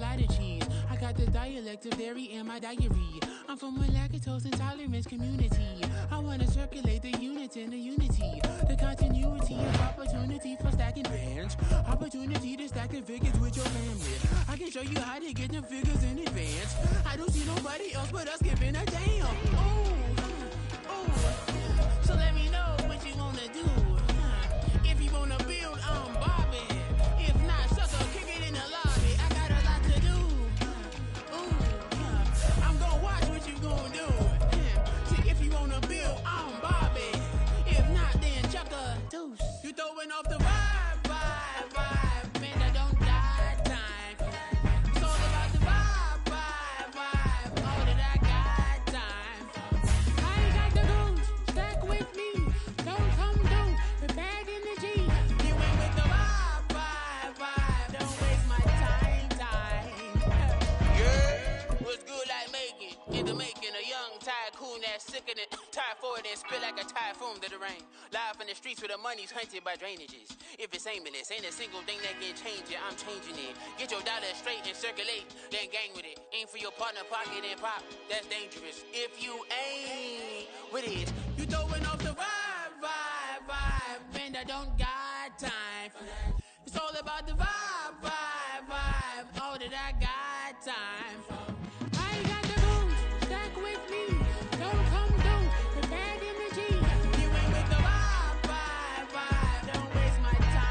lot of cheese. I got the dialect of dairy in my diary. I'm from a lactose intolerance community. I want to circulate the units in the unity. The continuity of opportunity for stacking bands. Opportunity to stack the figures with your family. I can show you how to get them figures in advance. I don't see nobody else but us giving a damn. So let me know what you wanna do. If you wanna build, I'm Bobby. If not, sucker, kick it in the lobby. I got a lot to do. I'm gonna watch what you gonna do. See, if you wanna build, I'm Bobby. If not, then chuck a deuce. You throwing off the vibe, man, I don't die time. It's all about the vibe, all that I got time. I ain't got the goose, stack with me. Don't come through, the bag in the G. You ain't with the vibe, don't waste my time. Yeah, what's good like making? In the making, a young tycoon that's sick in it. Tire forward and spit like a typhoon to the rain. Live in the streets where the money's hunted by drainages. If it's aimless, ain't a single thing that can change it. I'm changing it. Get your dollar straight and circulate, then gang with it. Aim for your partner, pocket and pop. That's dangerous. If you ain't with it, you throwing off the vibe, man, I don't got time for that. It's all about the vibe, all that I got time for. I ain't got the goose, stack with me. Don't come through, the bag in the G. You ain't with the vibe, don't waste my time.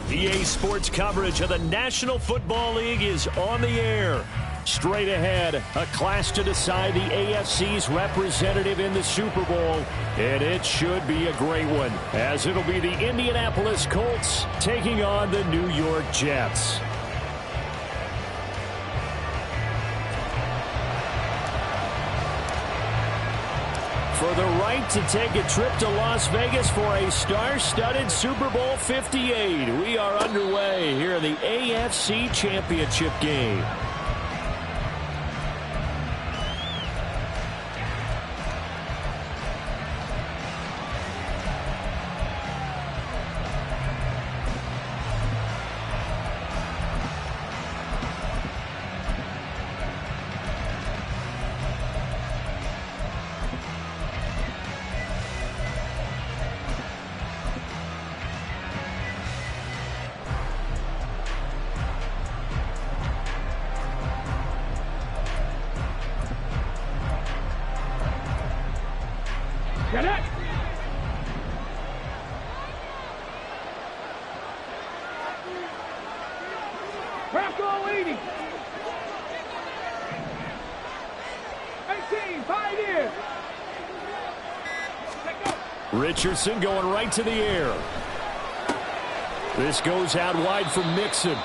EA Sports coverage of the National Football League is on the air. Straight ahead, a clash to decide the AFC's representative in the Super Bowl. And it should be a great one, as it'll be the Indianapolis Colts taking on the New York Jets. For the right to take a trip to Las Vegas for a star-studded Super Bowl 58. We are underway here in the AFC Championship game. Richardson going right to the air. This goes out wide for Mixon.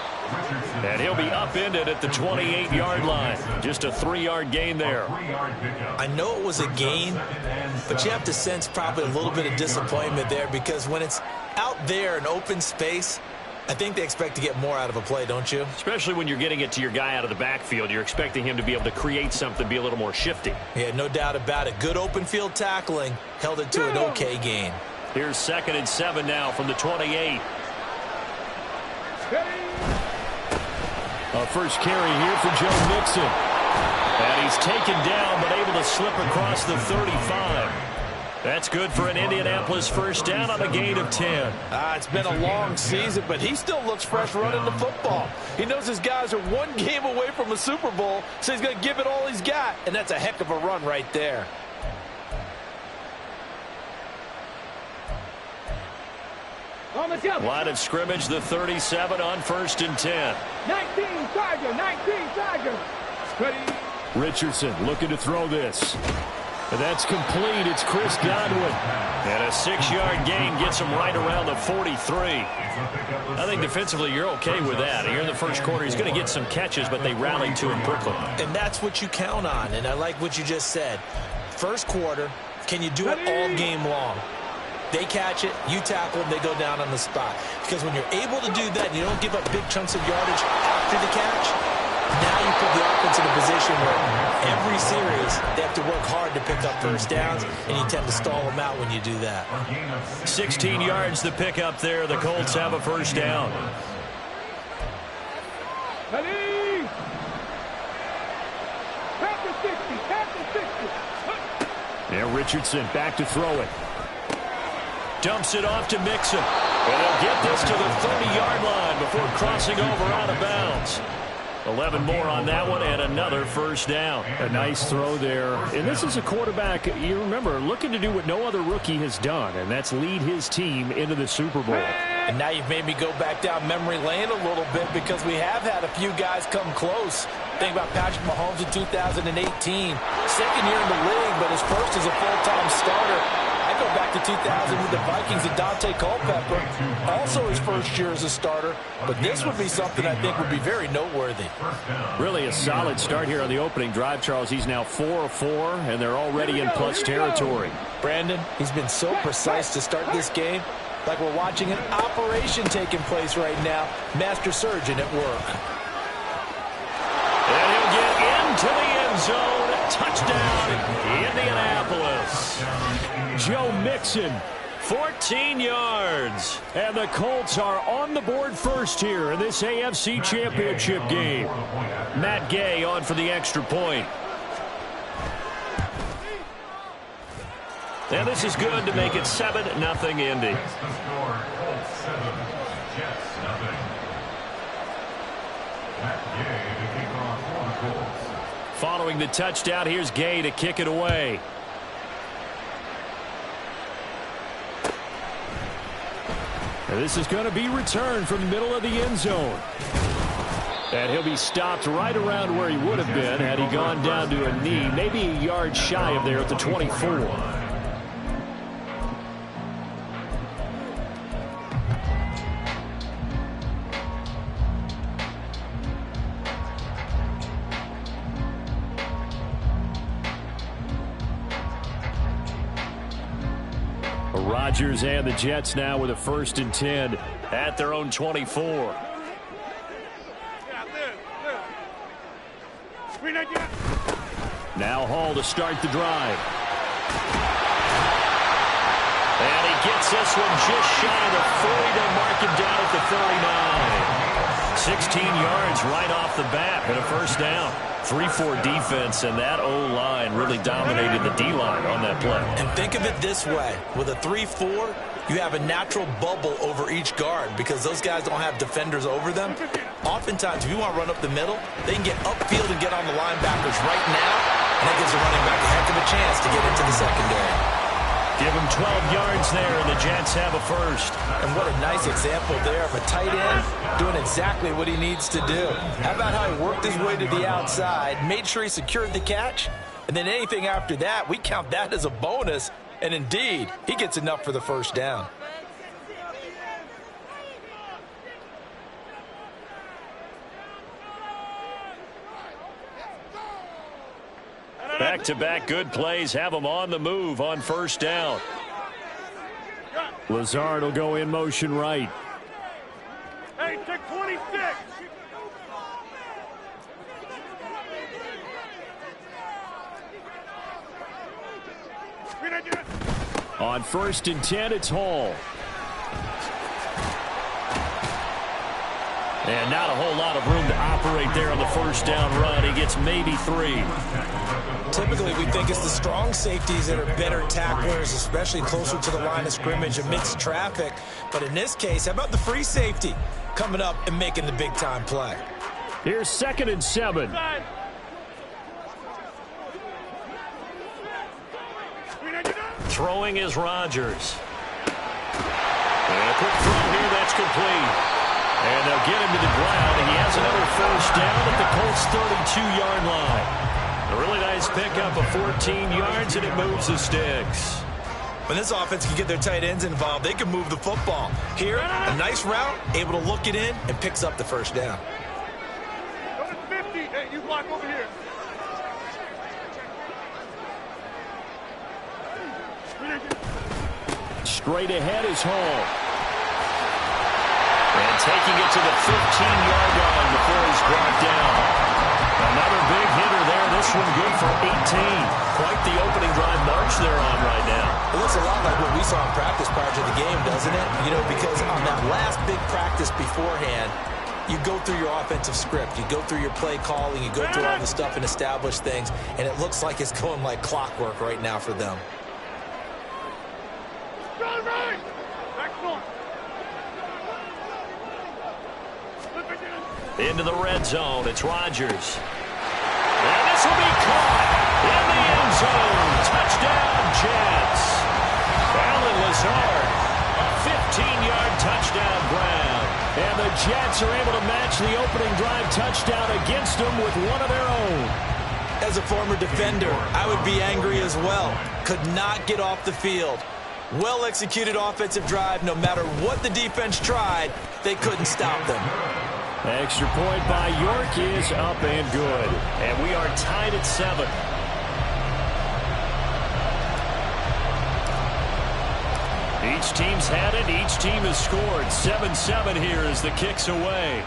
And he'll be upended at the 28-yard line. Just a 3-yard gain there. I know it was a gain, but you have to sense probably a little bit of disappointment there, because when it's out there in open space, I think they expect to get more out of a play, don't you? Especially when you're getting it to your guy out of the backfield. You're expecting him to be able to create something, be a little more shifty. Yeah, no doubt about it. Good open field tackling. Held it to an okay gain. Here's 2nd and 7 now from the 28. A first carry here for Joe Mixon. And he's taken down, but able to slip across the 35. That's good for an Indianapolis first down on a gain of 10. It's been a long season, but he still looks fresh running the football. He knows his guys are one game away from a Super Bowl, so he's going to give it all he's got, and that's a heck of a run right there. Line of scrimmage, the 37 on 1st and 10. 19 Charger. Ready. Richardson looking to throw this. And that's complete. It's Chris Godwin. And a 6-yard gain gets him right around the 43. I think defensively you're okay with that. Here in the first quarter, he's going to get some catches, but they rallied to him quickly. And that's what you count on, and I like what you just said. First quarter, can you do it all game long? They catch it, you tackle them, they go down on the spot. Because when you're able to do that and you don't give up big chunks of yardage after the catch, now you put the offense in a position where every series they have to work hard to pick up first downs, and you tend to stall them out when you do that. 16 yards the pick up there. The Colts have a first down. Ready. Tap the 60. Yeah, Richardson back to throw it. Dumps it off to Mixon. And he'll get this to the 30-yard line before crossing over out of bounds. 11 more on that one and another first down. A nice throw there. And this is a quarterback, you remember, looking to do what no other rookie has done, and that's lead his team into the Super Bowl. And now you've made me go back down memory lane a little bit because we have had a few guys come close. Think about Patrick Mahomes in 2018. Second year in the league, but his first as a full-time starter. I go back to 2000 with the Vikings and Dante Culpepper. Also his first year as a starter. But this would be something I think would be very noteworthy. Really a solid start here on the opening drive, Charles. He's now 4 of 4, and they're already in plus territory. Brandon, he's been so precise to start this game. Like we're watching an operation taking place right now. Master surgeon at work. And he'll get into the end zone. Touchdown, Indianapolis. Joe Mixon, 14 yards. And the Colts are on the board first here in this AFC Championship game. Matt Gay on for the extra point. And this is good to make it 7-0 Indy. Following the touchdown, here's Gay to kick it away. And this is going to be returned from the middle of the end zone. And he'll be stopped right around where he would have been had he gone down to a knee, maybe a yard shy of there at the 24. Rodgers and the Jets now with a 1st and 10 at their own 24. Now Hall to start the drive. And he gets this one just shy of the 40 to mark him down at the 39. 16 yards right off the bat and a first down. 3-4 defense, and that O-line really dominated the D-line on that play. And think of it this way. With a 3-4, you have a natural bubble over each guard because those guys don't have defenders over them. Oftentimes, if you want to run up the middle, they can get upfield and get on the linebackers right now, and that gives the running back a heck of a chance to get into the secondary. Give him 12 yards there, and the Jets have a first. And what a nice example there of a tight end doing exactly what he needs to do. How about how he worked his way to the outside, made sure he secured the catch, and then anything after that, we count that as a bonus. And indeed, he gets enough for the first down. Back-to-back good plays have them on the move on first down. Lazard will go in motion right. Hey, check 26. On 1st and 10, it's Hall. And not a whole lot of room to operate there on the first down run. He gets maybe 3. Typically, we think it's the strong safeties that are better tacklers, especially closer to the line of scrimmage amidst traffic. But in this case, how about the free safety coming up and making the big-time play? Here's 2nd and 7. Throwing is Rodgers. At quick throw here. That's complete. And they'll get him to the ground. And he has another first down at the Colts' 32-yard line. A really nice pickup of 14 yards, and it moves the sticks. When this offense can get their tight ends involved, they can move the football. Here, a nice route, able to look it in, and picks up the first down. Go to 50. Hey, you block over here. Straight ahead is Hall. And taking it to the 15-yard line before he's brought down. Another big hitter there. This one good for 18. Quite the opening drive march they're on right now. It looks a lot like what we saw in practice prior to the game, doesn't it? You know, because on that last big practice beforehand, you go through your offensive script. You go through your play calling. You go through all the stuff and establish things. And it looks like it's going like clockwork right now for them. Into the red zone. It's Rodgers. And this will be caught in the end zone. Touchdown, Jets. Allen Lazard, a 15-yard touchdown grab. And the Jets are able to match the opening drive touchdown against them with one of their own. As a former defender, I would be angry as well. Could not get off the field. Well-executed offensive drive. No matter what the defense tried, they couldn't stop them. Extra point by York is up and good. And we are tied at 7. Each team's had it. Each team has scored. 7-7 here as the kick's away.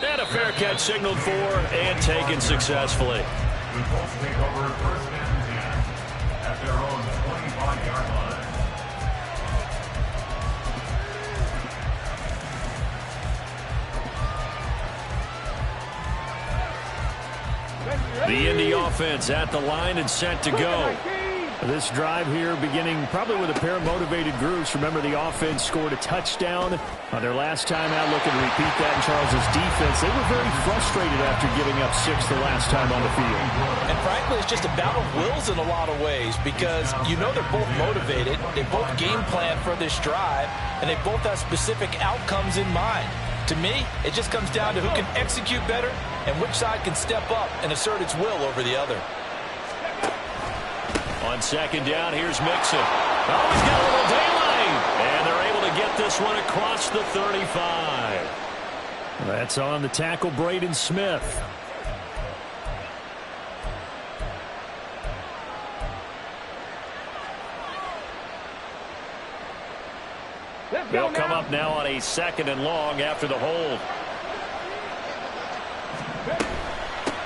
And a fair catch signaled for and taken successfully. The Colts take over first and 10 at their own 25-yard line. The Indy offense at the line and set to go. This drive here beginning probably with a pair of motivated groups. Remember, the offense scored a touchdown on their last time out. Looking to repeat that in Charles' defense. They were very frustrated after giving up 6 the last time on the field. And frankly, it's just a battle of wills in a lot of ways because you know they're both motivated. They both game plan for this drive, and they both have specific outcomes in mind. To me, it just comes down to who can execute better and which side can step up and assert its will over the other. On second down, here's Mixon. Oh, he's got a little daylight. And they're able to get this one across the 35. That's on the tackle, Braden Smith. They'll come up now on a second and long after the hold.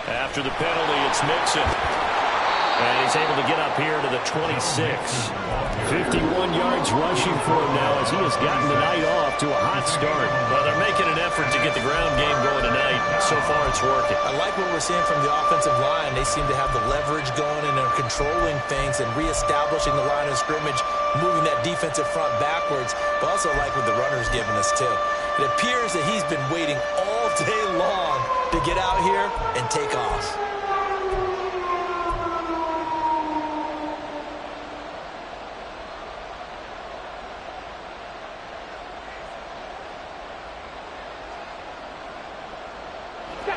After the penalty, it's Mixon. And he's able to get up here to the 26. 51 yards rushing for him now as he has gotten the night off to a hot start. Well, they're making an effort to get the ground game going tonight. So far, it's working. I like what we're seeing from the offensive line. They seem to have the leverage going and are controlling things and reestablishing the line of scrimmage, moving that defensive front backwards. But also like what the runner's giving us, too. It appears that he's been waiting all day long to get out here and take off.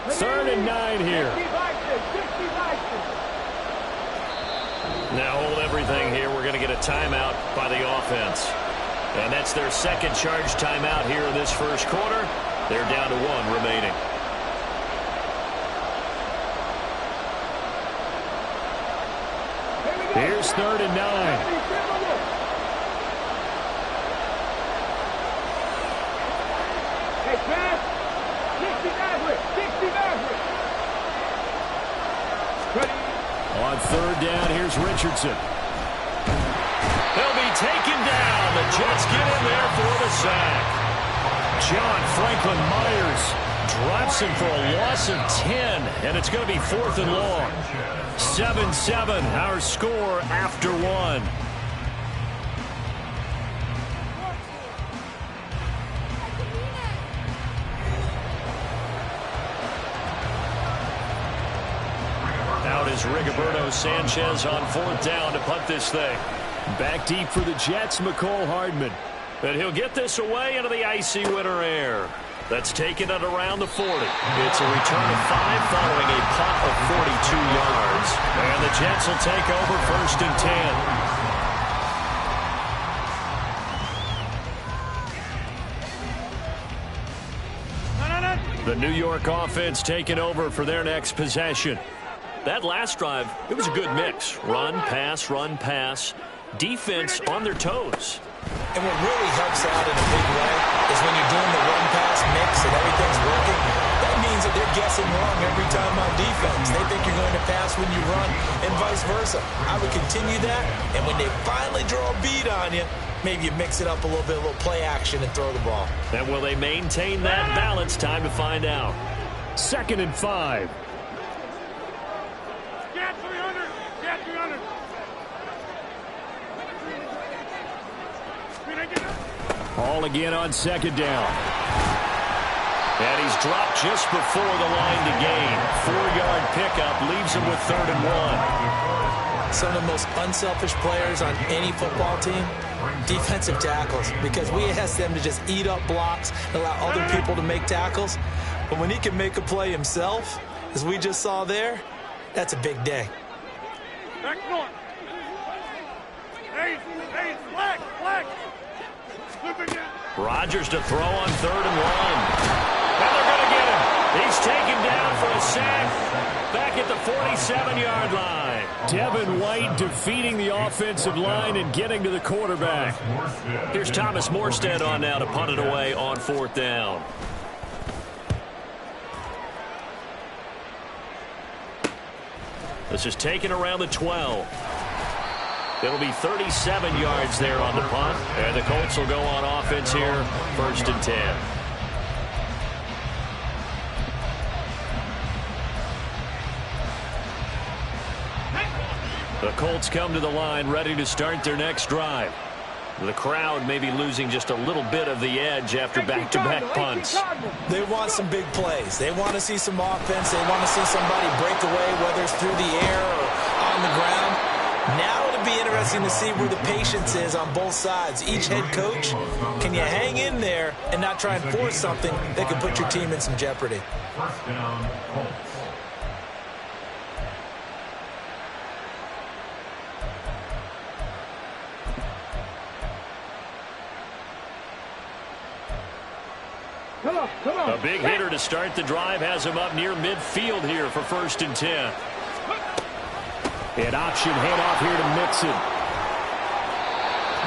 Third and 9 here. Now hold everything here. We're going to get a timeout by the offense. And that's their second charge timeout here in this first quarter. They're down to 1 remaining. Here's third and 9. On third down, here's Richardson. He'll be taken down. The Jets get in there for the sack. John Franklin Myers drops him for a loss of 10, and it's going to be 4th and long. 7-7, our score after 1. Out is Rigoberto Sanchez on 4th down to punt this thing. Back deep for the Jets, McCole Hardman. And he'll get this away into the icy winter air. That's taken it around the 40. It's a return of 5 following a punt of 42 yards. And the Jets will take over 1st and 10. The New York offense taking over for their next possession. That last drive, it was a good mix. Run, pass. Defense on their toes. And what really helps out in a big way is when you're doing the run-pass mix and everything's working, that means that they're guessing wrong every time on defense. They think you're going to pass when you run and vice versa. I would continue that, and when they finally draw a beat on you, maybe you mix it up a little bit, a little play action and throw the ball. And will they maintain that balance? Time to find out. 2nd and 5. Get 300. Get 300. All again on 2nd down. And he's dropped just before the line to gain. 4-yard pickup leaves him with 3rd and 1. Some of the most unselfish players on any football team, defensive tackles, because we ask them to just eat up blocks and allow other people to make tackles. But when he can make a play himself, as we just saw there, that's a big day. Back north. Hey, flag. Rodgers to throw on 3rd and 1. And they're going to get him. He's taken down for a sack back at the 47-yard line. Devin White defeating the offensive line and getting to the quarterback. Here's Thomas Morstead on now to punt it away on 4th down. This is taken around the 12. It'll be 37 yards there on the punt. And the Colts will go on offense here, 1st and 10. The Colts come to the line ready to start their next drive. The crowd may be losing just a little bit of the edge after back-to-back punts. They want some big plays. They want to see some offense. They want to see somebody break away, whether it's through the air or on the ground. Now it'll be interesting to see where the patience is on both sides. Each head coach, can you hang in there and not try and force something that could put your team in some jeopardy? 1st down, Colts. Come on. A big hitter to start the drive has him up near midfield here for 1st and 10. An option handoff here to Mixon.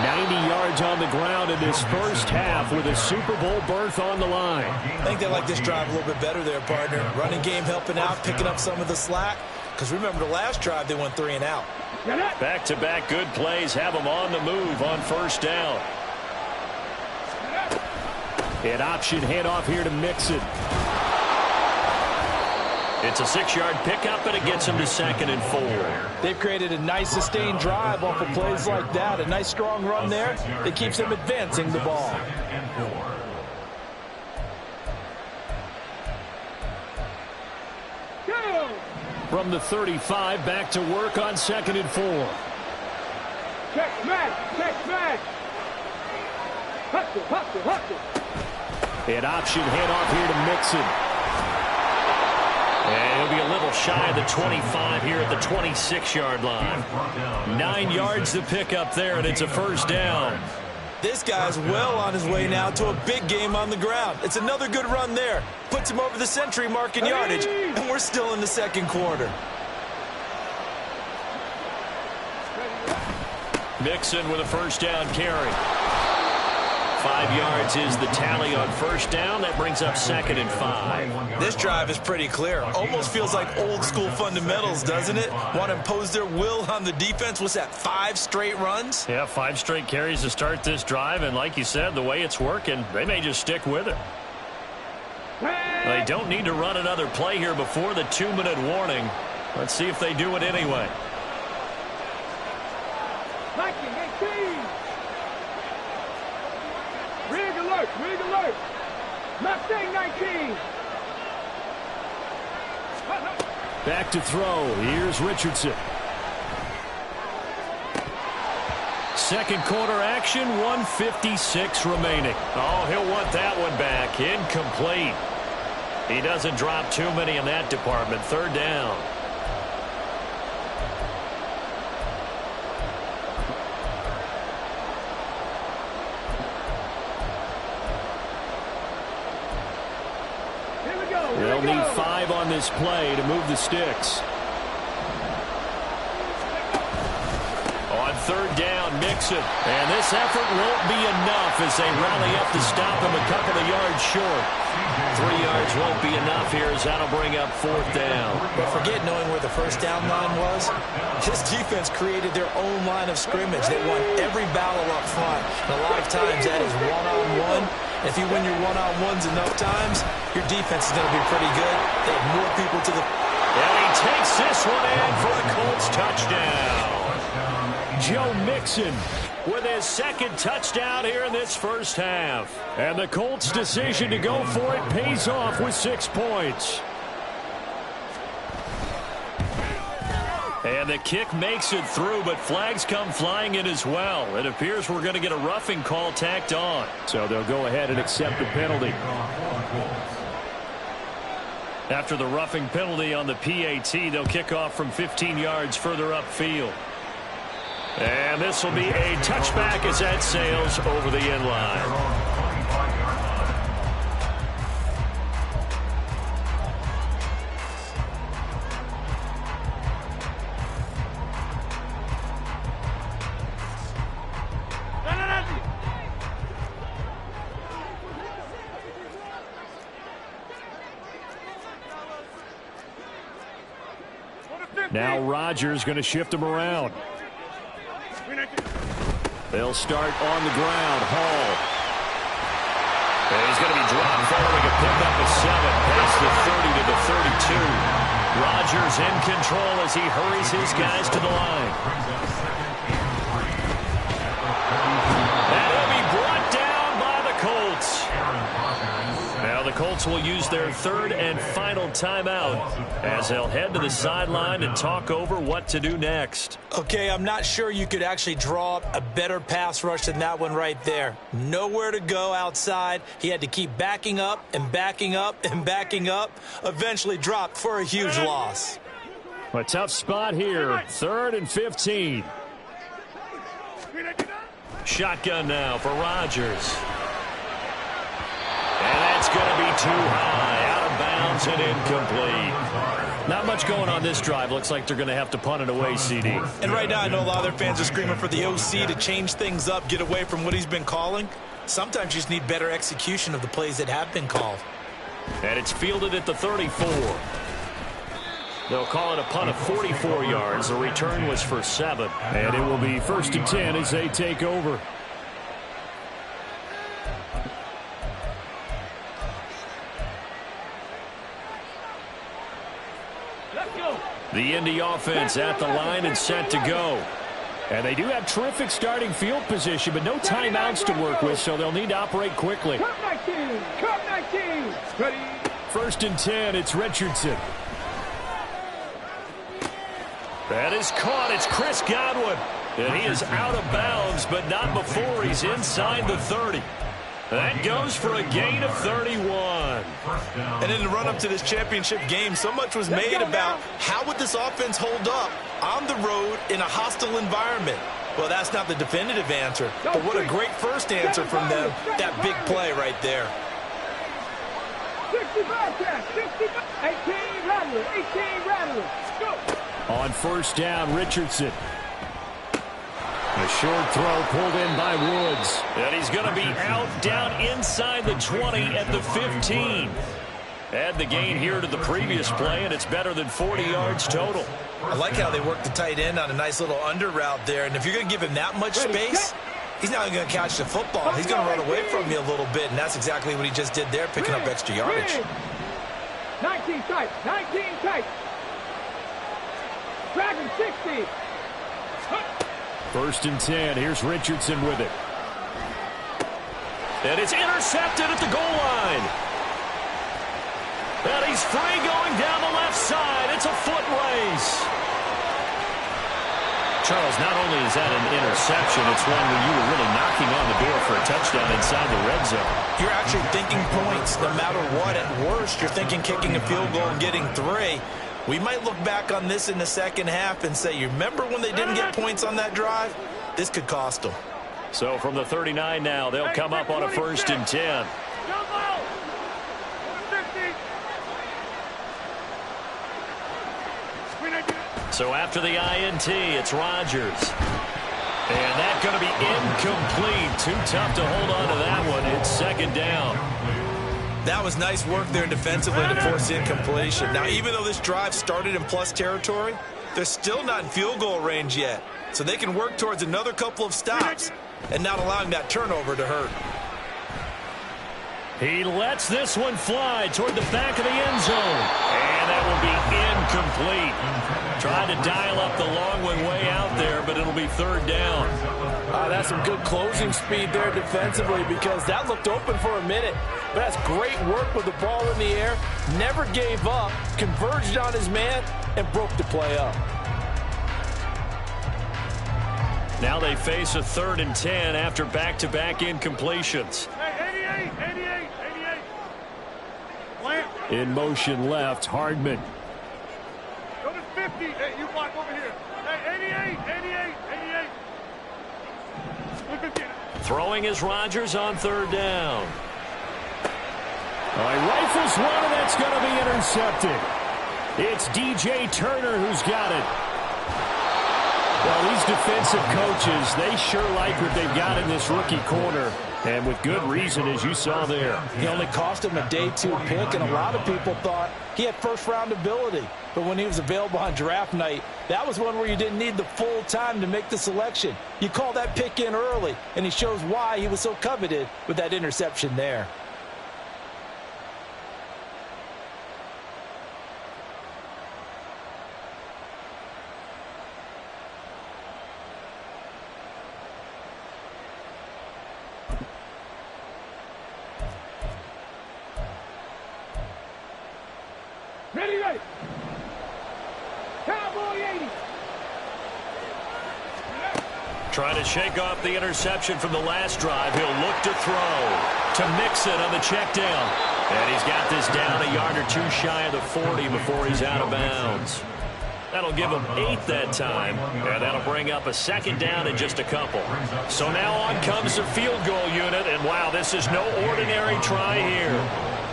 90 yards on the ground in this first half with a Super Bowl berth on the line. I think they like this drive a little bit better there, partner. Running game helping out, picking up some of the slack. Because remember the last drive, they went 3 and out. Back-to-back good plays have them on the move on 1st down. An option handoff here to Mixon. It's a 6-yard pickup, and it gets him to 2nd and 4. They've created a nice sustained drive off of plays like that. A nice strong run there that keeps them advancing the ball. From the 35, back to work on 2nd and 4. Check smash. Hustle. An option handoff here to Mixon. And he'll be a little shy of the 25 here at the 26-yard line. 9 yards to pick up there, and it's a 1st down. This guy's well on his way now to a big game on the ground. It's another good run there. Puts him over the century mark in yardage, and we're still in the 2nd quarter. Mixon with a 1st down carry. 5 yards is the tally on 1st down. That brings up 2nd and 5. This drive is pretty clear. Almost feels like old school fundamentals, doesn't it? Want to impose their will on the defense. What's that, 5 straight runs? Yeah, 5 straight carries to start this drive. And like you said, the way it's working, they may just stick with it. They don't need to run another play here before the 2-minute warning. Let's see if they do it anyway. Rig alert. Mustang 19. Back to throw. Here's Richardson. Second quarter action, 1:56 remaining. Oh, he'll want that one back. Incomplete. He doesn't drop too many in that department. Third down. They'll need 5 on this play to move the sticks. On third down, Mixon. And this effort won't be enough as they rally up to stop him a couple of yards short. 3 yards won't be enough here as that'll bring up fourth down. But forget knowing where the first down line was. This defense created their own line of scrimmage. They won every battle up front. And a lot of times that is one-on-one. If you win your one-on-ones enough times, your defense is going to be pretty good. They have more people to the... And he takes this one in for a Colts touchdown. Joe Mixon with his second touchdown here in this first half. And the Colts' decision to go for it pays off with 6 points. And the kick makes it through, but flags come flying in as well. It appears we're going to get a roughing call tacked on. So they'll go ahead and accept the penalty. After the roughing penalty on the PAT, they'll kick off from 15 yards further upfield. And this will be a touchback as that sails over the end line. Now Rodgers going to shift him around. They'll start on the ground. Hall. And he's going to be dropped following a pickup of 7 past the 30 to the 32. Rodgers in control as he hurries his guys to the line. And he'll be brought down by the Colts. Now the Colts will use their third and final timeout as they'll head to the sideline and talk over what to do next. Okay, I'm not sure you could actually draw up a better pass rush than that one right there. Nowhere to go outside. He had to keep backing up and backing up and backing up. Eventually dropped for a huge loss. A tough spot here. 3rd and 15. Shotgun now for Rodgers. And that's going to be too high, out of bounds and incomplete. Not much going on this drive. Looks like they're going to have to punt it away, CD. And right now I know a lot of their fans are screaming for the OC to change things up, get away from what he's been calling. Sometimes you just need better execution of the plays that have been called. And it's fielded at the 34. They'll call it a punt of 44 yards. The return was for 7. And it will be 1st and 10 as they take over. The Indy offense at the line and set to go. And they do have terrific starting field position, but no timeouts to work with, so they'll need to operate quickly. Cut 19! Cut 19! Ready? 1st and 10, it's Richardson. That is caught. It's Chris Godwin. And he is out of bounds, but not before he's inside the 30. That goes for a gain of 31. And in the run-up to this championship game, so much was made about how would this offense hold up on the road in a hostile environment. Well, that's not the definitive answer, but what a great first answer from them, that big play right there. 65, 65, 18 Rattler, 18 Rattler. Go. On 1st down, Richardson. A short throw pulled in by Woods. And he's going to be out down inside the 20 at the 15. Add the gain here to the previous play, and it's better than 40 yards total. I like how they work the tight end on a nice little under route there. And if you're going to give him that much space, he's not going to catch the football. He's going to run away from you a little bit, and that's exactly what he just did there, picking up extra yardage. 19 tight, 19 tight. Dragon 60. 1st and 10. Here's Richardson with it. And it's intercepted at the goal line. And he's free going down the left side. It's a foot race. Charles, not only is that an interception, it's one where you were really knocking on the door for a touchdown inside the red zone. You're actually thinking points no matter what. At worst, you're thinking kicking a field goal and getting 3. We might look back on this in the second half and say, you remember when they didn't get points on that drive? This could cost them. So from the 39 now, they'll come up on a 1st and 10. So after the INT, it's Rodgers. And that's going to be incomplete. Too tough to hold on to that one. It's 2nd down. That was nice work there defensively to force incompletion. Now, even though this drive started in plus territory, they're still not in field goal range yet. So they can work towards another couple of stops and not allowing that turnover to hurt. He lets this one fly toward the back of the end zone. And that will be incomplete. Tried to dial up the long one way out there, but it'll be 3rd down. That's some good closing speed there defensively, because that looked open for a minute. But that's great work with the ball in the air. Never gave up, converged on his man, and broke the play up. Now they face a 3rd and 10 after back-to-back incompletions. Hey, 88. In motion left, Hardman. Go to 50. Hey, you block over here. Hey, 88. Throwing is Rodgers on 3rd down. He rifles one, and that's going to be intercepted. It's DJ Turner who's got it. Well, these defensive coaches, they sure like what they've got in this rookie corner. And with good reason, as you saw there. He only cost him a day 2 pick, and a lot of people thought he had first-round ability. But when he was available on draft night, that was one where you didn't need the full time to make the selection. You call that pick in early, and he shows why he was so coveted with that interception there. Ready. Cowboy 80. Trying to shake off the interception from the last drive. He'll look to throw to Mixon on the check down. And he's got this down a yard or 2 shy of the 40 before he's out of bounds. That'll give him 8 that time, and that'll bring up a 2nd down in just a couple. So now on comes the field goal unit, and wow, this is no ordinary try here.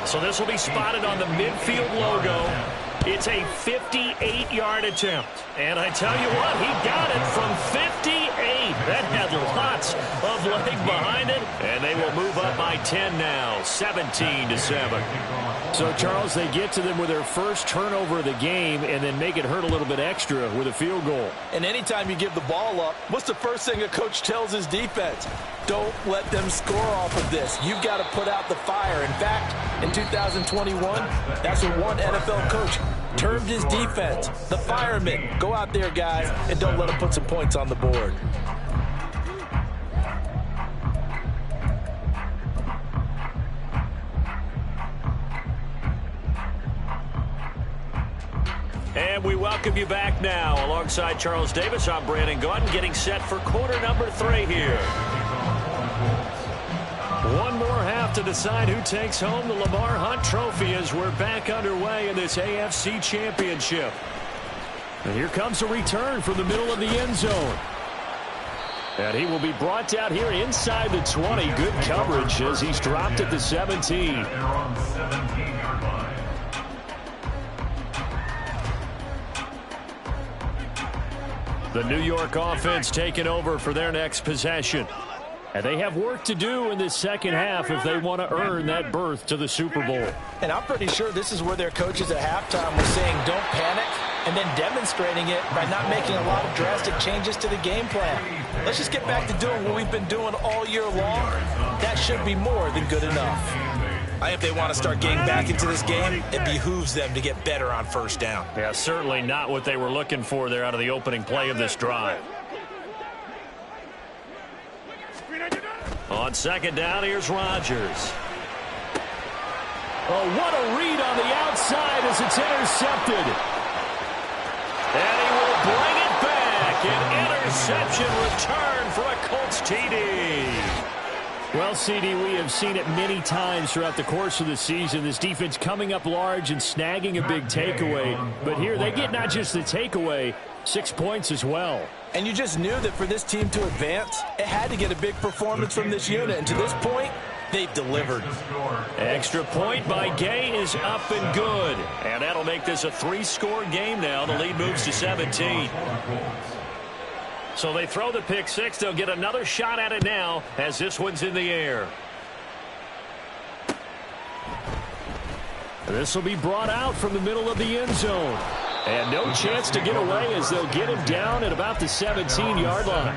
So this will be spotted on the midfield logo. It's a 58-yard attempt. And I tell you what, he got it from 58. That had lots of leg behind it. And they will move up by 10 now, 17-7. So, Charles, they get to them with their first turnover of the game and then make it hurt a little bit extra with a field goal. And anytime you give the ball up, what's the first thing a coach tells his defense? Don't let them score off of this. You've got to put out the fire. In fact, in 2021, that's what one NFL coach termed his defense, the firemen. Go out there, guys, and don't let them put some points on the board. And we welcome you back now. Alongside Charles Davis, I'm Brandon Gaudin, getting set for quarter number 3 here. One more half to decide who takes home the Lamar Hunt Trophy as we're back underway in this AFC Championship. And here comes a return from the middle of the end zone. And he will be brought down here inside the 20. Good coverage as he's dropped at the 17. The New York offense taking over for their next possession. And they have work to do in this second half if they want to earn that berth to the Super Bowl. And I'm pretty sure this is where their coaches at halftime were saying don't panic, and then demonstrating it by not making a lot of drastic changes to the game plan. Let's just get back to doing what we've been doing all year long. That should be more than good enough. I think if they want to start getting back into this game, it behooves them to get better on first down. Yeah, certainly not what they were looking for there out of the opening play of this drive. On second down, here's Rodgers. Oh, what a read on the outside as it's intercepted. And he will bring it back and interception return for a Colts TD. Well, CD, we have seen it many times throughout the course of the season. This defense coming up large and snagging a big takeaway. But here they get not just the takeaway, 6 points as well. And you just knew that for this team to advance, it had to get a big performance from this unit. And to this point, they've delivered. Extra point by Gay is up and good. And that'll make this a 3-score game now. The lead moves to 17. So they throw the pick six. They'll get another shot at it now as this one's in the air. This will be brought out from the middle of the end zone. And no chance to get away as they'll get him down at about the 17-yard line.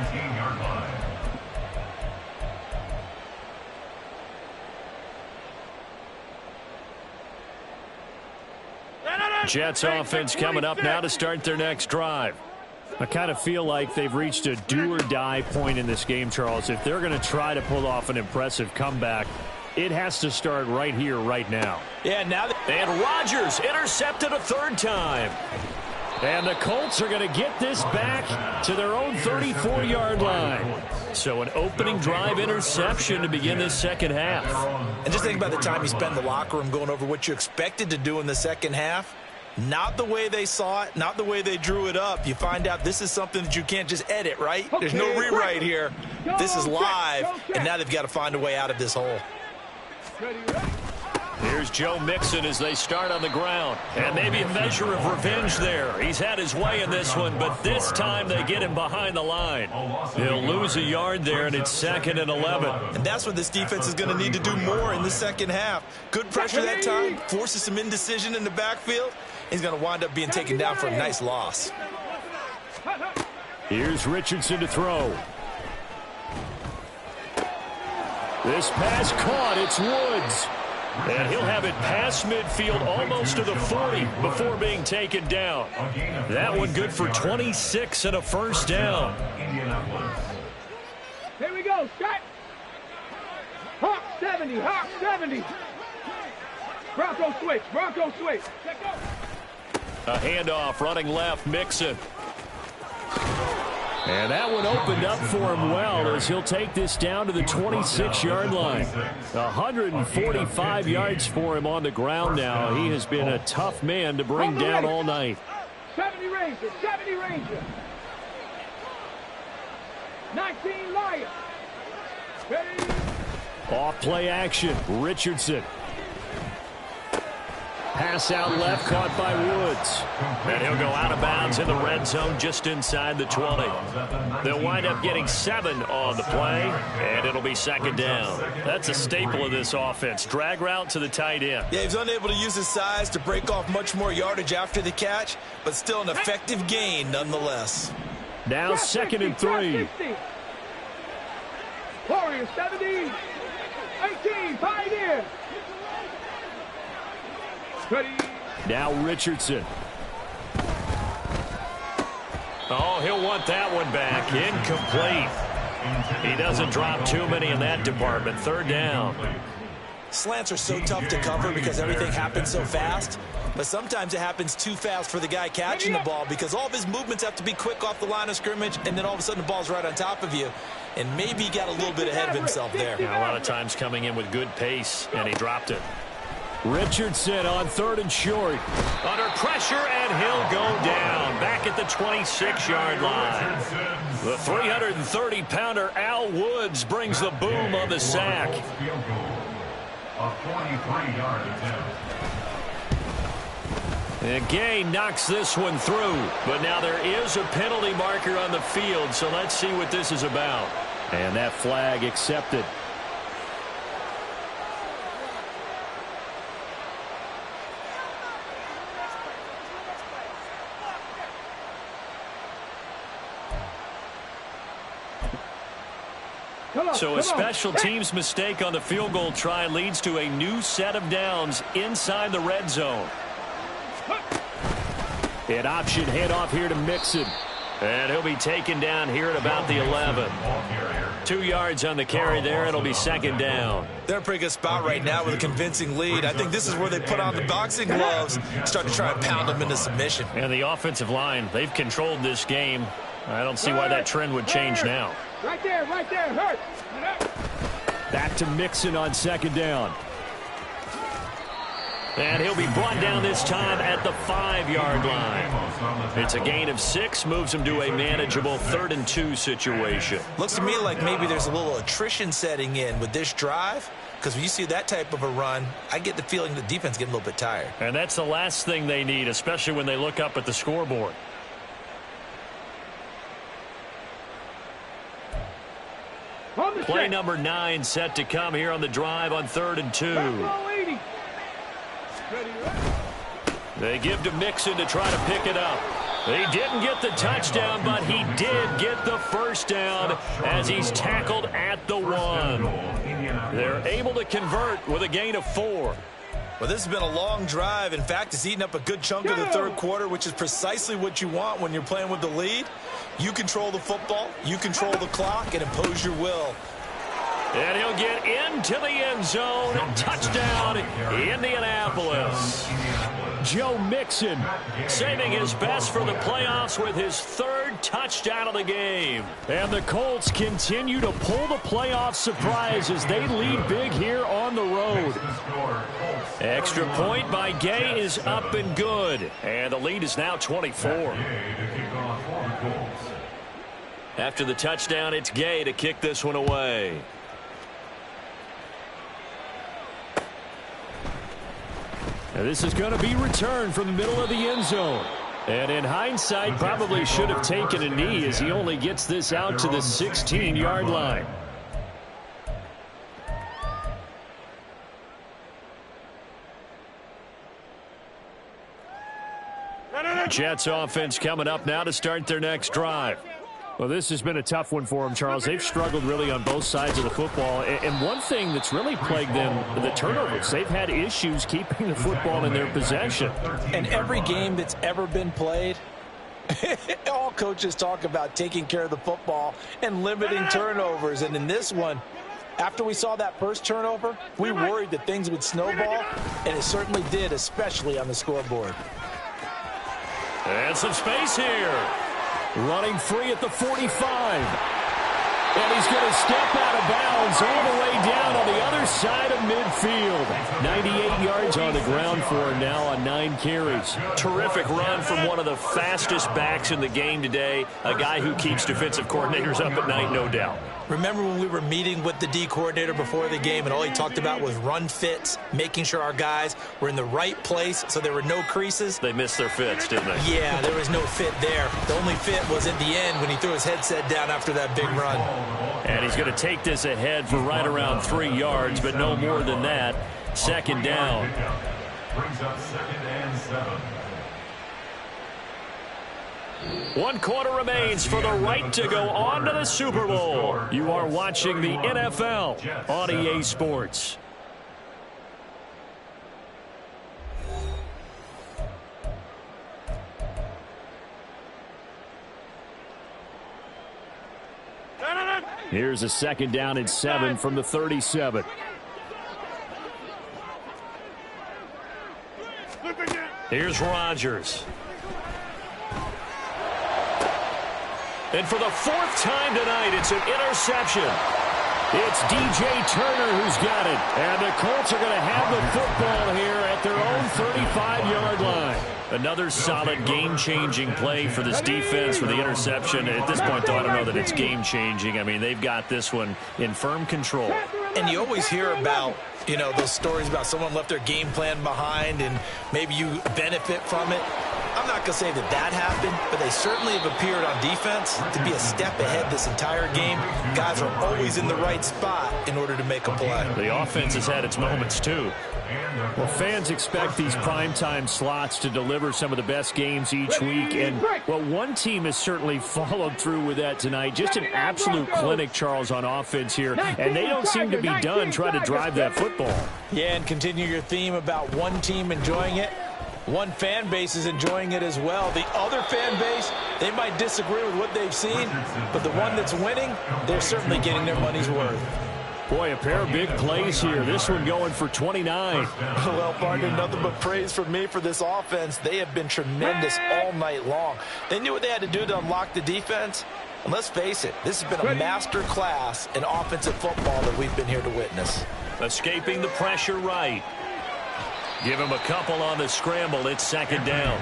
Jets offense coming up now to start their next drive. I kind of feel like they've reached a do-or-die point in this game, Charles. If they're going to try to pull off an impressive comeback, it has to start right here, right now. Yeah, now. And Rodgers intercepted a third time. And the Colts are going to get this back to their own 34-yard line. So an opening drive interception to begin this second half. And just think about the time you spent in the locker room going over what you expected to do in the second half. Not the way they saw it, not the way they drew it up. You find out this is something that you can't just edit, right? There's no rewrite here. This is live, and now they've got to find a way out of this hole. Here's Joe Mixon as they start on the ground. And maybe a measure of revenge there. He's had his way in this one, but this time they get him behind the line. They'll lose a yard there, and it's 2nd and 11. And that's what this defense is going to need to do more in the second half. Good pressure that time, forces some indecision in the backfield. He's going to wind up being taken down for a nice loss. Here's Richardson to throw. This pass caught. It's Woods. And he'll have it past midfield almost to the 40 before being taken down. That one good for 26 and a first down. Here we go, strike. Hawk 70, Hawk 70. Bronco switch, Bronco switch. A handoff running left, Mixon. And that one opened up for him well as he'll take this down to the 26-yard line. 145 yards for him on the ground now. He has been a tough man to bring down all night. 70 Ranger, 70 Ranger. 19 Lion. Ready. Off play action, Richardson. Pass out left, caught by Woods. And he'll go out of bounds in the red zone just inside the 20. They'll wind up getting 7 on the play, and it'll be 2nd down. That's a staple of this offense. Drag route to the tight end. Yeah, he's unable to use his size to break off much more yardage after the catch, but still an effective gain nonetheless. Now 2nd and 3. Warriors 70. 18, Pioneer. Ready. Now Richardson. Oh, he'll want that one back. Incomplete. He doesn't drop too many in that department. 3rd down. Slants are so tough to cover because everything happens so fast. But sometimes it happens too fast for the guy catching the ball because all of his movements have to be quick off the line of scrimmage, and then all of a sudden the ball's right on top of you. And maybe he got a little bit ahead of himself there. Now, a lot of times coming in with good pace, and he dropped it. Richardson on 3rd and short. Under pressure, and he'll go down. Back at the 26-yard line. The 330-pounder Al Woods brings the boom on the sack. A 43-yard attempt. And Gay knocks this one through. But now there is a penalty marker on the field, so let's see what this is about. And that flag accepted. So a special teams mistake on the field goal try leads to a new set of downs inside the red zone. An option handoff here to Mixon. And he'll be taken down here at about the 11. 2 yards on the carry there. It'll be 2nd down. They're in a pretty good spot right now with a convincing lead. I think this is where they put on the boxing gloves, start to try and pound them into submission. And the offensive line, they've controlled this game I don't see why that trend would change now. Right there, hurt. Back to Mixon on second down. And he'll be brought down this time at the 5-yard line. It's a gain of 6, moves him to a manageable 3rd and 2 situation. Looks to me like maybe there's a little attrition setting in with this drive, because when you see that type of a run, I get the feeling the defense is getting a little bit tired. And that's the last thing they need, especially when they look up at the scoreboard. Play number 9 set to come here on the drive on 3rd and 2. They give to Mixon to try to pick it up. He didn't get the touchdown, but he did get the first down as he's tackled at the 1. They're able to convert with a gain of 4. Well, this has been a long drive. In fact, it's eaten up a good chunk of the third quarter, which is precisely what you want when you're playing with the lead. You control the football, you control the clock, and impose your will. And he'll get into the end zone. Touchdown, Indianapolis. Joe Mixon saving his best for the playoffs with his 3rd touchdown of the game. And the Colts continue to pull the playoff surprise as they lead big here on the road. Extra point by Gay is up and good. And the lead is now 24. After the touchdown, it's Gay to kick this one away. And this is going to be returned from the middle of the end zone. And in hindsight, probably should have taken a knee as he only gets this out to the 16-yard line. Jets offense coming up now to start their next drive. Well, this has been a tough one for them, Charles. They've struggled really on both sides of the football. And one thing that's really plagued them, the turnovers. They've had issues keeping the football in their possession. And every game that's ever been played, all coaches talk about taking care of the football and limiting turnovers. And in this one, after we saw that first turnover, we worried that things would snowball, and it certainly did, especially on the scoreboard. And some space here. Running free at the 45. And he's going to step out of bounds all the way down on the other side of midfield. 98 yards on the ground for him now on 9 carries. Terrific run from one of the fastest backs in the game today. A guy who keeps defensive coordinators up at night, no doubt. Remember when we were meeting with the D coordinator before the game and all he talked about was run fits, making sure our guys were in the right place so there were no creases? They missed their fits, didn't they? Yeah, there was no fit there. The only fit was at the end when he threw his headset down after that big run. And he's going to take this ahead for right around 3 yards, but no more than that. Second down. Brings up 2nd and 7. 1 quarter remains for the right to go on to the Super Bowl. You are watching the NFL on EA Sports. Here's a 2nd down and 7 from the 37. Here's Rodgers. And for the 4th time tonight, it's an interception. It's DJ Turner who's got it. And the Colts are going to have the football here at their own 35-yard line. Another solid game-changing play for this defense for the interception. At this point, though, I don't know that it's game-changing. I mean, they've got this one in firm control. And you always hear about, you know, those stories about someone left their game plan behind and maybe you benefit from it. I'm not going to say that that happened, but they certainly have appeared on defense to be a step ahead this entire game. Guys are always in the right spot in order to make a play. The offense has had its moments, too. Well, fans expect these primetime slots to deliver some of the best games each week. And, well, one team has certainly followed through with that tonight. Just an absolute clinic, Charles, on offense here. And they don't seem to be done trying to drive that football. Yeah, and continue your theme about one team enjoying it. One fan base is enjoying it as well. The other fan base, they might disagree with what they've seen, but the one that's winning, they're certainly getting their money's worth. Boy, a pair of big plays here. This one going for 29. Well, partner, nothing but praise from me for this offense. They have been tremendous all night long. They knew what they had to do to unlock the defense. And let's face it, this has been a master class in offensive football that we've been here to witness. Escaping the pressure right. Give him a couple on the scramble. It's second down.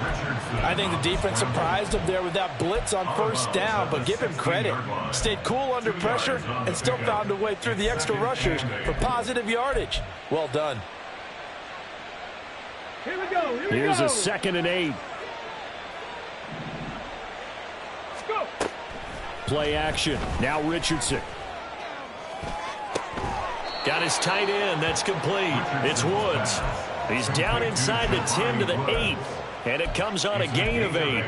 I think the defense surprised him there with that blitz on first down, but give him credit. Stayed cool under pressure and still found a way through the extra rushers for positive yardage. Well done. Here we go. Here's a 2nd and 8. Let's go. Play action. Now Richardson. Got his tight end. That's complete. It's Woods. He's down inside the 10 to the 8, and it comes on a gain of 8.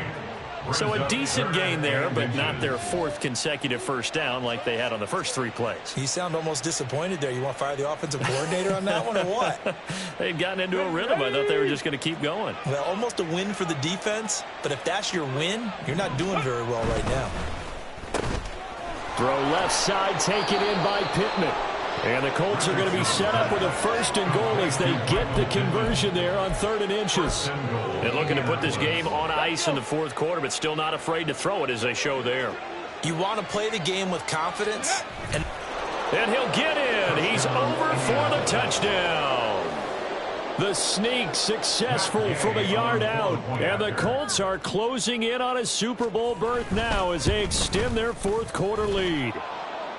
So a decent gain there, but not their 4th consecutive first down like they had on the first 3 plays. You sound almost disappointed there. You want to fire the offensive coordinator on that one or what? They'd gotten into a rhythm. I thought they were just going to keep going. Well, almost a win for the defense, but if that's your win, you're not doing very well right now. Throw left side, taken in by Pittman. And the Colts are going to be set up with a 1st and goal as they get the conversion there on 3rd and inches. And looking to put this game on ice in the 4th quarter, but still not afraid to throw it as they show there. You want to play the game with confidence. And he'll get in. He's over for the touchdown. The sneak successful from a yard out. And the Colts are closing in on a Super Bowl berth now as they extend their 4th quarter lead.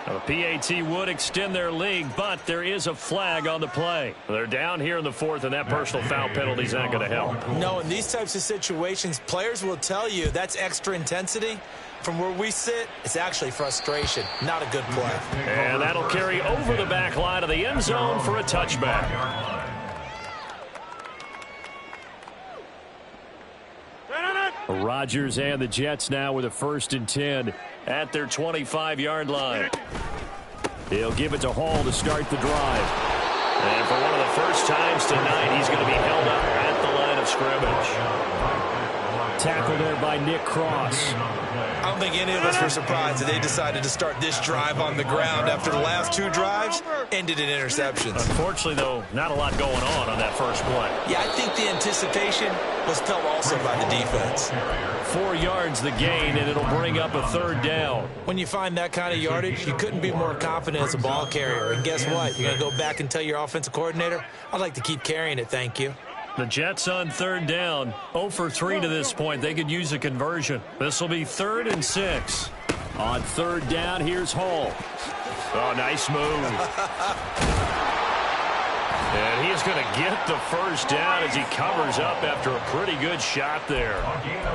The PAT would extend their lead, but there is a flag on the play. They're down here in the 4th, and that personal foul penalty is not going to help. No, in these types of situations, players will tell you that's extra intensity. From where we sit, it's actually frustration, not a good play. And that'll carry over the back line of the end zone for a touchback. Rodgers and the Jets now with a 1st and 10 at their 25-yard line. He'll give it to Hall to start the drive. And for one of the first times tonight, he's going to be held up at the line of scrimmage. Tackle there by Nick Cross. I don't think any of us were surprised that they decided to start this drive on the ground after the last 2 drives ended in interceptions. Unfortunately, though, not a lot going on that first play. Yeah, I think the anticipation was felt also by the defense. 4 yards the gain, and it'll bring up a 3rd down. When you find that kind of yardage, you couldn't be more confident as a ball carrier. And guess what? You're going to go back and tell your offensive coordinator, I'd like to keep carrying it, thank you. The Jets on 3rd down. 0 for 3 to this point. They could use a conversion. This will be 3rd and 6. On 3rd down, here's Hall. Oh, nice move. And he's going to get the 1st down as he covers up after a pretty good shot there.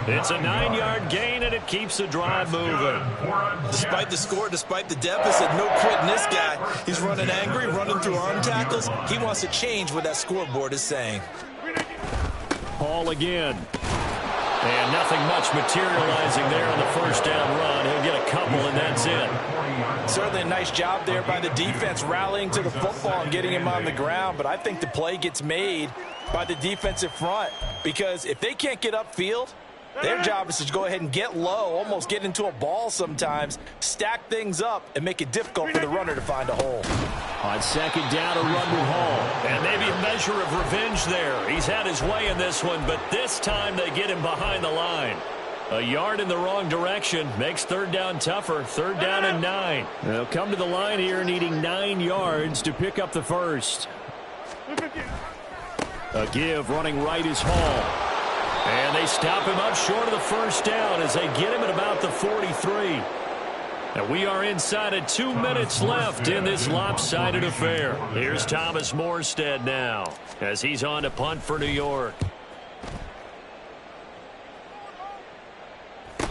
It's a 9-yard gain, and it keeps the drive moving. Despite the score, despite the deficit, no quitting this guy. He's running angry, running through arm tackles. He wants to change what that scoreboard is saying. Hall again. And nothing much materializing there on the 1st down run. He'll get a couple, and that's it. Certainly a nice job there by the defense rallying to the football and getting him on the ground, but I think the play gets made by the defensive front because if they can't get upfield, their job is to go ahead and get low, almost get into a ball sometimes, stack things up, and make it difficult for the runner to find a hole. On 2nd down, a run with Hall. And maybe a measure of revenge there. He's had his way in this one, but this time they get him behind the line. A yard in the wrong direction makes 3rd down tougher. 3rd down and 9. They'll come to the line here needing 9 yards to pick up the 1st. A give running right is Hall. And they stop him up short of the 1st down as they get him at about the 43. And we are inside of 2 minutes left in this lopsided affair. Here's Thomas Morstead now as he's on to punt for New York.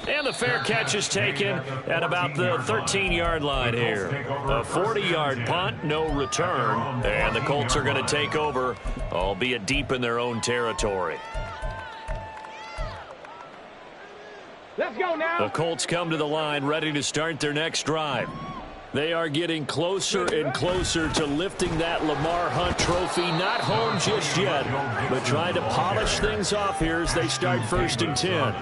And the fair catch is taken at about the 13-yard line here. A 40-yard punt, no return. And the Colts are going to take over, albeit deep in their own territory. Let's go now. The Colts come to the line ready to start their next drive. They are getting closer and closer to lifting that Lamar Hunt trophy. Not home just yet, but trying to polish things off here as they start 1st and 10.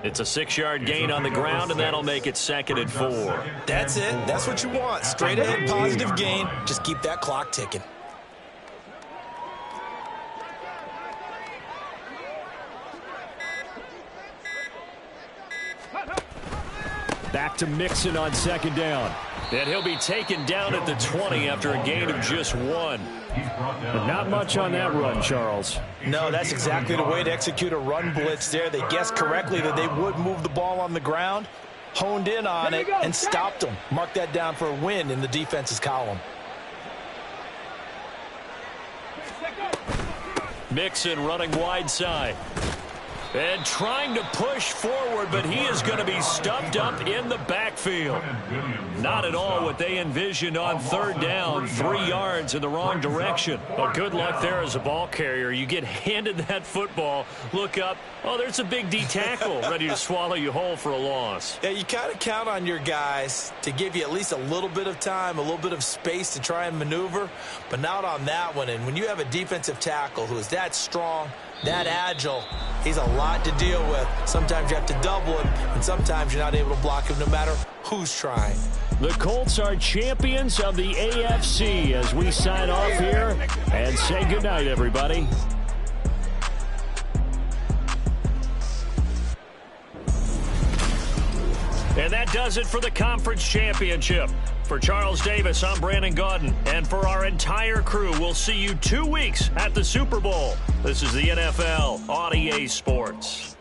It's a 6-yard gain on the ground, and that'll make it 2nd and 4. That's it. That's what you want. Straight ahead, positive gain. Just keep that clock ticking. Back to Mixon on 2nd down. And he'll be taken down at the 20 after a gain of just 1. But not much on that run, Charles. No, that's exactly the way to execute a run blitz there. They guessed correctly that they would move the ball on the ground, honed in on it, and stopped them. Mark that down for a win in the defense's column. Mixon running wide side. And trying to push forward, but he is going to be stuffed up in the backfield. Not at all what they envisioned on 3rd down, 3 yards in the wrong direction. Well, good luck there as a ball carrier. You get handed that football, look up, oh, there's a big D tackle ready to swallow you whole for a loss. Yeah, you kind of count on your guys to give you at least a little bit of time, a little bit of space to try and maneuver, but not on that one. And when you have a defensive tackle who is that strong, that agile, he's a lot to deal with. Sometimes you have to double him, and sometimes you're not able to block him no matter who's trying. The Colts are champions of the AFC as we sign off here and say goodnight, everybody. And that does it for the conference championship. For Charles Davis, I'm Brandon Gaudin. And for our entire crew, we'll see you 2 weeks at the Super Bowl. This is the NFL on EA Sports.